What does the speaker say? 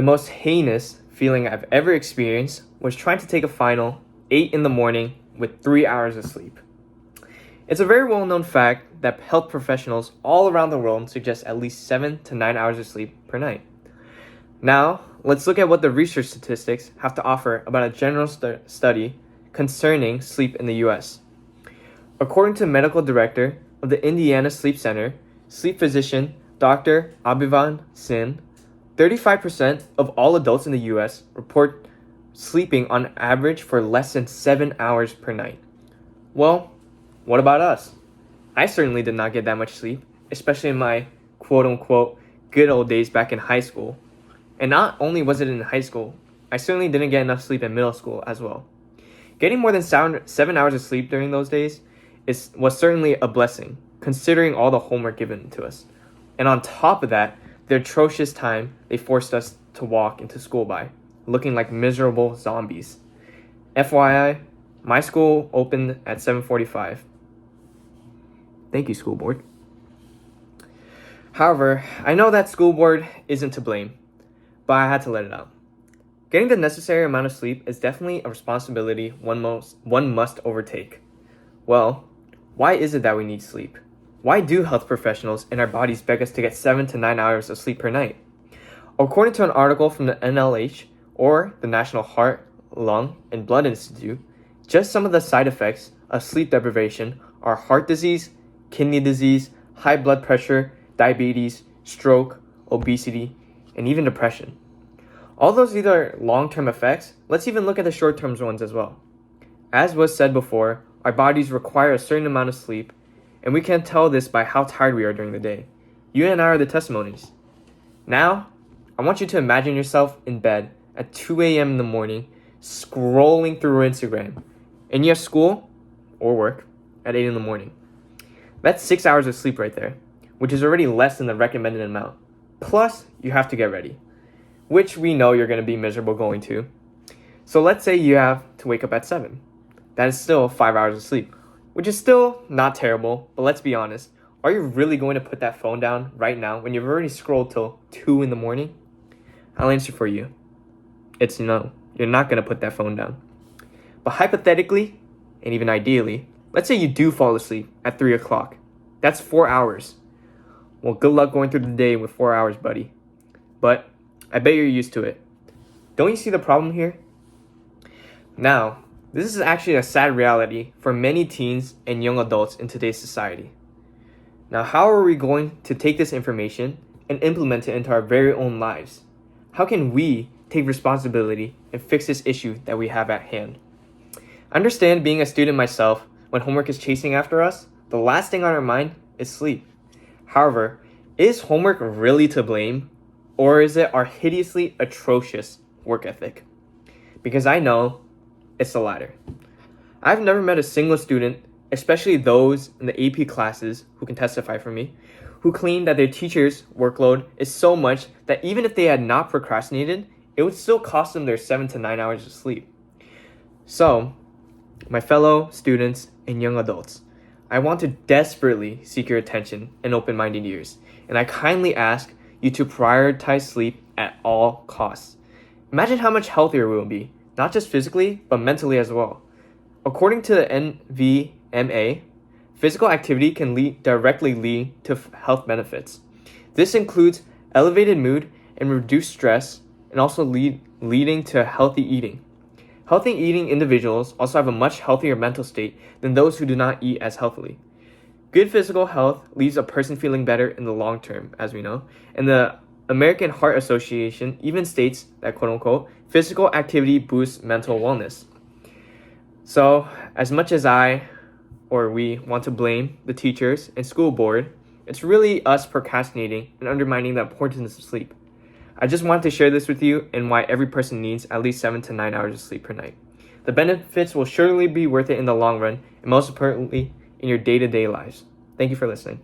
The most heinous feeling I've ever experienced was trying to take a final 8 in the morning with 3 hours of sleep. It's a very well-known fact that health professionals all around the world suggest at least 7 to 9 hours of sleep per night. Now, let's look at what the research statistics have to offer about a general study concerning sleep in the US. According to medical director of the Indiana Sleep Center, sleep physician Dr. Abhivan Singh, 35% of all adults in the US report sleeping on average for less than 7 hours per night. Well, what about us? I certainly did not get that much sleep, especially in my quote-unquote good old days back in high school. And not only was it in high school, I certainly didn't get enough sleep in middle school as well. Getting more than 7 hours of sleep during those days was certainly a blessing, considering all the homework given to us. And on top of that, the atrocious time they forced us to walk into school by, looking like miserable zombies. FYI, my school opened at 7:45. Thank you, school board. However, I know that school board isn't to blame, but I had to let it out. Getting the necessary amount of sleep is definitely a responsibility one must overtake. Well, why is it that we need sleep? Why do health professionals and our bodies beg us to get 7 to 9 hours of sleep per night? According to an article from the NLH, or the National Heart, Lung, and Blood Institute, just some of the side effects of sleep deprivation are heart disease, kidney disease, high blood pressure, diabetes, stroke, obesity, and even depression. All those are long-term effects. Let's even look at the short-term ones as well. As was said before, our bodies require a certain amount of sleep, and we can tell this by how tired we are during the day. You and I are the testimonies. Now, I want you to imagine yourself in bed at 2 a.m. in the morning, scrolling through Instagram, and you have school or work at 8 in the morning. That's 6 hours of sleep right there, which is already less than the recommended amount. Plus, you have to get ready, which we know you're going to be miserable going to. So let's say you have to wake up at 7. That is still 5 hours of sleep, which is still not terrible, but let's be honest. Are you really going to put that phone down right now when you've already scrolled till 2 in the morning? I'll answer for you. It's no. You're not going to put that phone down. But hypothetically, and even ideally, let's say you do fall asleep at 3 o'clock. That's 4 hours. Well, good luck going through the day with 4 hours, buddy. But I bet you're used to it. Don't you see the problem here? Now, this is actually a sad reality for many teens and young adults in today's society. Now, how are we going to take this information and implement it into our very own lives? How can we take responsibility and fix this issue that we have at hand? I understand, being a student myself, when homework is chasing after us, the last thing on our mind is sleep. However, is homework really to blame, or is it our hideously atrocious work ethic? Because I know it's the latter. I've never met a single student, especially those in the AP classes who can testify for me, who claim that their teacher's workload is so much that even if they had not procrastinated, it would still cost them their 7 to 9 hours of sleep. So, my fellow students and young adults, I want to desperately seek your attention and open-minded ears, and I kindly ask you to prioritize sleep at all costs. Imagine how much healthier we will be, not just physically, but mentally as well. According to the NVMA, physical activity can directly lead to health benefits. This includes elevated mood and reduced stress, and also leading to healthy eating. Healthy eating individuals also have a much healthier mental state than those who do not eat as healthily. Good physical health leaves a person feeling better in the long term, as we know, and the American Heart Association even states that, quote-unquote, physical activity boosts mental wellness. So, as much as we want to blame the teachers and school board, it's really us procrastinating and undermining the importance of sleep. I just wanted to share this with you and why every person needs at least 7 to 9 hours of sleep per night. The benefits will surely be worth it in the long run, and most importantly, in your day-to-day lives. Thank you for listening.